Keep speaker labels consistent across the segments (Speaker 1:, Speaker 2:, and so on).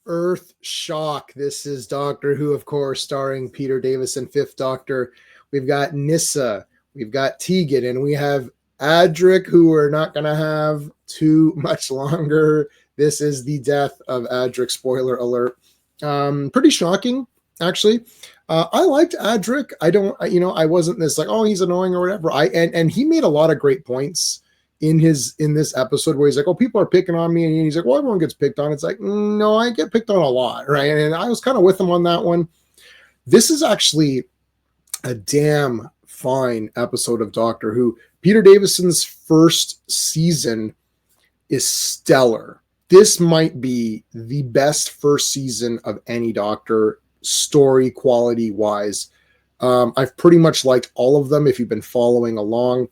Speaker 1: Earthshock. This is Doctor Who, of course, starring Peter Davison, Fifth Doctor. We've got Nyssa, we've got Tegan, and we have Adric, who we're not going to have too much longer. This is the death of Adric. Spoiler alert. Pretty shocking, actually. I liked Adric. I wasn't this like, oh, he's annoying or whatever. And he made a lot of great points in this episode where he's like, oh, people are picking on me, and he's like, well, everyone gets picked on. It's like, no, I get picked on a lot, right? And I was kind of with him on that one. This is actually a damn fine episode of Doctor Who. Peter Davison's first season is stellar. This might be the best first season of any Doctor, story quality wise. I've pretty much liked all of them if you've been following along.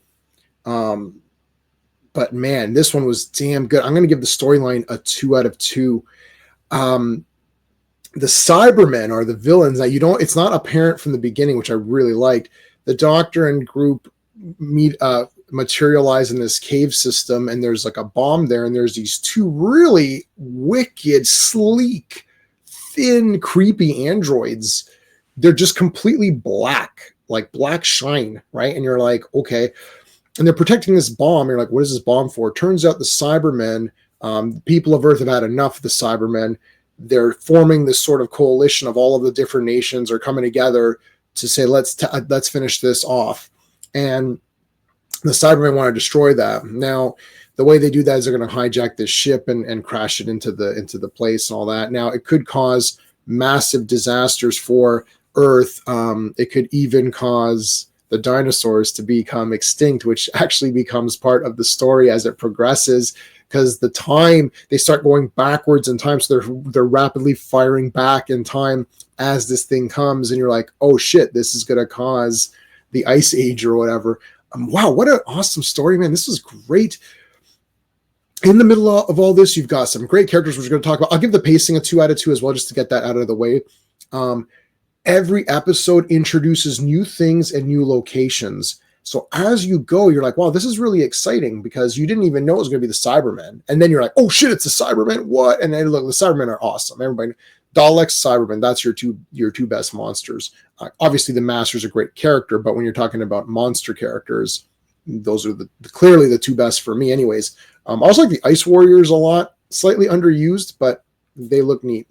Speaker 1: But man, this one was damn good. I'm going to give the storyline a 2 out of 2. The Cybermen are the villains. Now it's not apparent from the beginning, which I really liked. The Doctor and group materialize in this cave system, and there's like a bomb there, and there's these two really wicked, sleek, thin, creepy androids. They're just completely black, like black shine, right? And you're like, okay. And they're protecting this bomb. You're like, what is this bomb for? Turns out the Cybermen, the people of Earth have had enough of the Cybermen. They're forming this sort of coalition of all of the different nations are coming together to say, let's finish this off. And the Cybermen want to destroy that. Now, the way they do that is they're going to hijack this ship and crash it into the place and all that. Now, it could cause massive disasters for Earth. It could even cause the dinosaurs to become extinct, which actually becomes part of the story as it progresses, because the time they start going backwards in time, so they're rapidly firing back in time as this thing comes, and you're like, oh shit, this is going to cause the ice age or whatever. Wow, what an awesome story, man. This was great. In the middle of all this, you've got some great characters which we're going to talk about. I'll give the pacing a 2 out of 2 as well, just to get that out of the way. Every episode introduces new things and new locations. So as you go, you're like, wow, this is really exciting, because you didn't even know it was going to be the Cybermen. And then you're like, oh shit, it's the Cybermen. What? And then look, the Cybermen are awesome. Everybody, Daleks, Cybermen, that's your two best monsters. Obviously the Master's a great character, but when you're talking about monster characters, those are clearly the two best for me anyways. I also like the Ice Warriors a lot, slightly underused, but they look neat.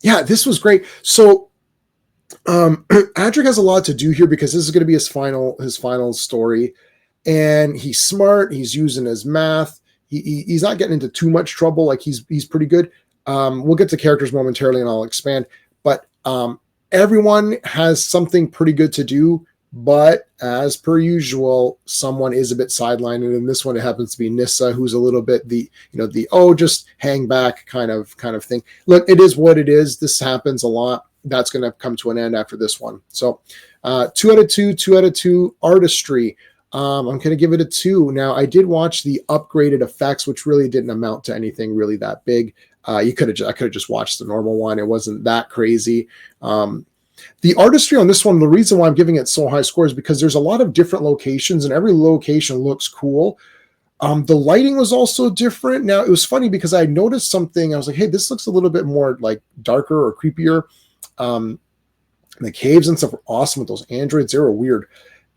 Speaker 1: Yeah, this was great. So Adric has a lot to do here, because this is going to be his final story, and he's smart. He's using his math. He's not getting into too much trouble. Like he's pretty good. We'll get to characters momentarily, and I'll expand. But everyone has something pretty good to do. But as per usual, someone is a bit sidelined, and in this one, it happens to be Nyssa, who's a little bit the just hang back kind of thing. Look, it is what it is. This happens a lot. That's going to come to an end after this one. So 2 out of 2, 2 out of 2 artistry. I'm going to give it a 2. Now, I did watch the upgraded effects, which really didn't amount to anything really that big. I could have just watched the normal one. It wasn't that crazy. The artistry on this one, the reason why I'm giving it so high score is because there's a lot of different locations, and every location looks cool. The lighting was also different. Now, it was funny because I noticed something. I was like, hey, this looks a little bit more like darker or creepier. The caves and stuff were awesome with those androids. They were weird,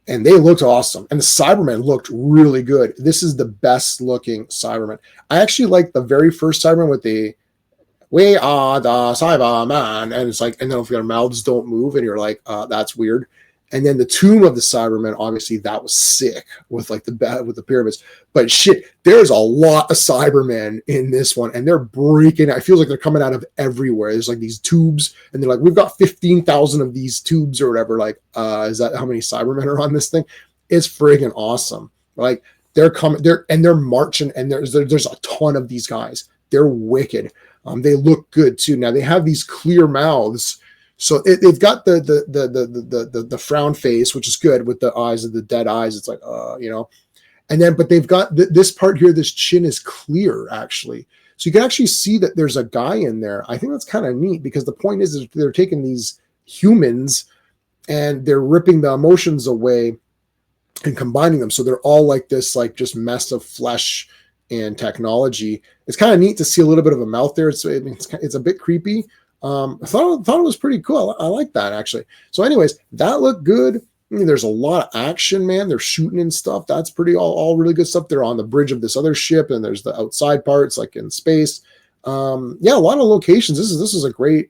Speaker 1: and they looked awesome. And the Cybermen looked really good. This is the best looking Cybermen. I actually like the very first Cyberman with the "We are the Cyberman," and it's like, and then if your mouths don't move, and you're like, that's weird. And then the Tomb of the Cybermen, obviously that was sick with like with the pyramids. But shit, there's a lot of Cybermen in this one, and they're breaking. I feel like they're coming out of everywhere. There's like these tubes, and they're like, we've got 15,000 of these tubes or whatever. Like, is that how many Cybermen are on this thing? It's friggin' awesome. Like they're coming, they're marching, and there's a ton of these guys. They're wicked. They look good too. Now they have these clear mouths. So they've got the frown face, which is good, with the eyes of the dead eyes. It's like, and then, but they've got this part here. This chin is clear, actually. So you can actually see that there's a guy in there. I think that's kind of neat, because the point is they're taking these humans and they're ripping the emotions away and combining them. So they're all like this, like just mess of flesh and technology. It's kind of neat to see a little bit of a mouth there. It's a bit creepy. I thought it was pretty cool. I like that actually. So, anyways, that looked good. I mean, there's a lot of action, man. They're shooting and stuff. That's pretty all really good stuff. They're on the bridge of this other ship, and there's the outside parts like in space. Yeah, a lot of locations. This is a great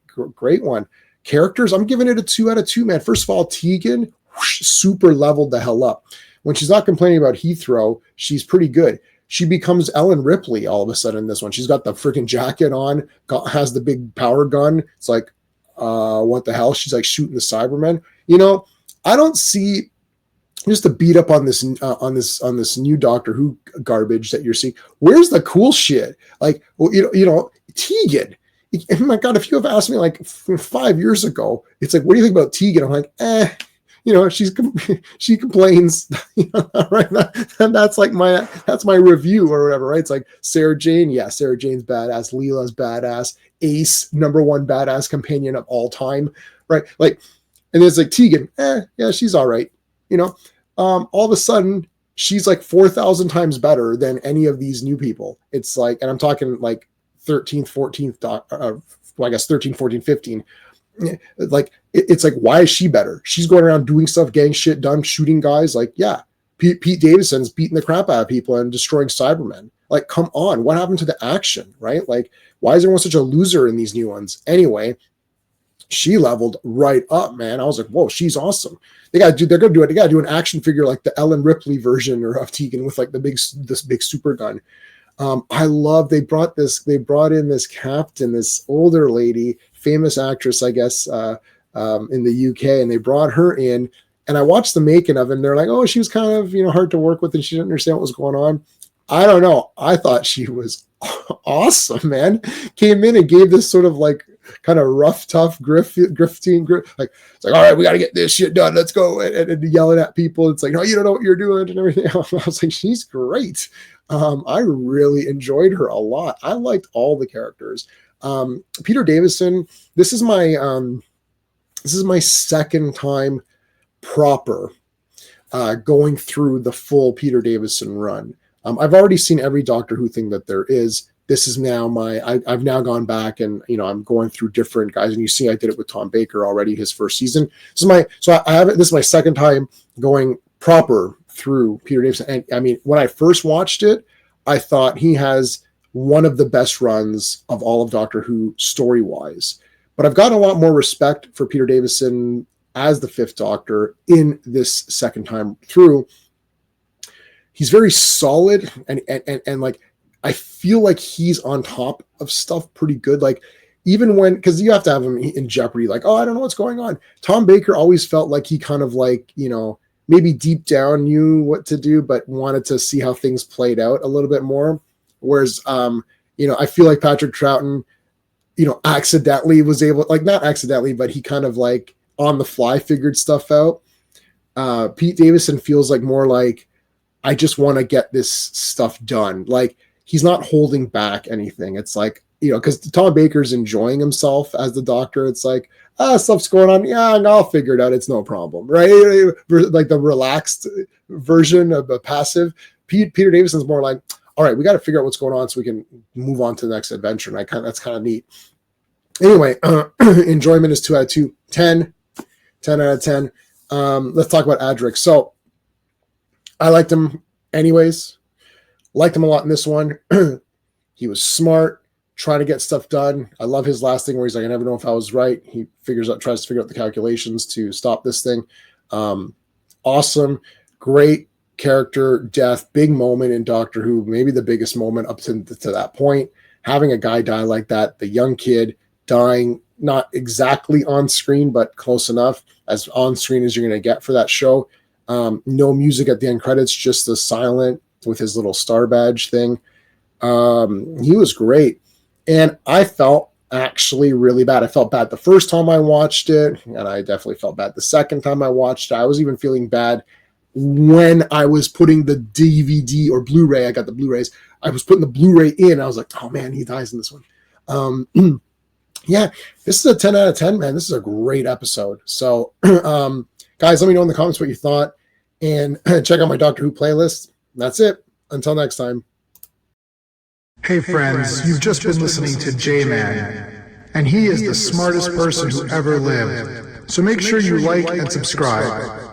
Speaker 1: one. Characters, I'm giving it a 2 out of 2, man. First of all, Tegan, whoosh, super leveled the hell up. When she's not complaining about Heathrow, she's pretty good. She becomes Ellen Ripley all of a sudden in this one. She's got the freaking jacket on, has the big power gun. It's like, what the hell? She's like shooting the Cybermen. You know, I don't see, just to beat up on this new Doctor Who garbage that you're seeing. Where's the cool shit? Like, well, Tegan. Oh my God, if you have asked me like 5 years ago, it's like, what do you think about Tegan? I'm like, she complains, right? That's my review or whatever, right? It's like Sarah Jane, yeah, Sarah Jane's badass, Leela's badass, Ace, #1 badass companion of all time, right? Like, and there's like Tegan, yeah, she's all right, all of a sudden she's like 4,000 times better than any of these new people. It's like, and I'm talking like 13th, 14th, I guess 13, 14, 15. Like, it's like, why is she better? She's going around doing stuff, getting shit done, shooting guys. Like, yeah, Pete Davidson's beating the crap out of people and destroying Cybermen. Like, come on, what happened to the action, right? Like, why is everyone such a loser in these new ones? Anyway, she leveled right up, man. I was like, whoa, she's awesome. They're gonna do it. They gotta do an action figure like the Ellen Ripley version of Tegan with like this big super gun. I love they brought in this captain, this older lady, famous actress, I guess, in the UK, and they brought her in. And I watched the making of it, and they're like, oh, she was kind of hard to work with, and she didn't understand what was going on. I don't know. I thought she was awesome, man. Came in and gave this sort of like kind of rough, tough grifting, like it's like, all right, we got to get this shit done. Let's go, and yelling at people. It's like, no, you don't know what you're doing and everything else. I was like, she's great. I really enjoyed her a lot. I liked all the characters. Peter Davison, this is my second time proper going through the full Peter Davison run. I've already seen every Doctor Who thing that there is. This is now I've now gone back and I'm going through different guys, and you see I did it with Tom Baker already, his first season. This is my second time going proper through Peter Davison. And I mean, when I first watched it, I thought he has one of the best runs of all of Doctor Who story-wise. But I've gotten a lot more respect for Peter Davison as the Fifth Doctor in this second time through. He's very solid and like, I feel like he's on top of stuff pretty good. Like, even when, because you have to have him in jeopardy, like, oh, I don't know what's going on. Tom Baker always felt like he kind of like, maybe deep down knew what to do, but wanted to see how things played out a little bit more. Whereas, I feel like Patrick Troughton, accidentally was able, like, not accidentally, but he kind of like on the fly figured stuff out. Pete Davison feels like more like, I just want to get this stuff done. Like, he's not holding back anything. It's like, because Tom Baker's enjoying himself as the Doctor. It's like, stuff's going on. Yeah, I'll figure it out. It's no problem, right? Like the relaxed version of a passive. Peter Davison's more like, all right, we got to figure out what's going on so we can move on to the next adventure. And that's kind of neat. Anyway, enjoyment is 2 out of 2. 10 out of 10. Let's talk about Adric. So I liked him anyways. Liked him a lot in this one. He was smart, trying to get stuff done. I love his last thing where he's like, I never know if I was right. He tries to figure out the calculations to stop this thing. Awesome. Great character death. Big moment in Doctor Who. Maybe the biggest moment up to that point. Having a guy die like that, the young kid dying, not exactly on screen, but close enough, as on screen as you're going to get for that show. No music at the end credits, just the silent with his little star badge thing. He was great. And I felt actually really bad. I felt bad the first time I watched it, and I definitely felt bad the second time I watched it. I was even feeling bad when I was putting the DVD or Blu-ray. I got the Blu-rays. I was putting the Blu-ray in. I was like, oh man, he dies in this one. Yeah, this is a 10 out of 10, man. This is a great episode. So, guys, let me know in the comments what you thought, and check out my Doctor Who playlist. That's it. Until next time.
Speaker 2: Hey friends, you've just been listening to J-Man, and he is the smartest person who ever lived. So make sure you like and subscribe.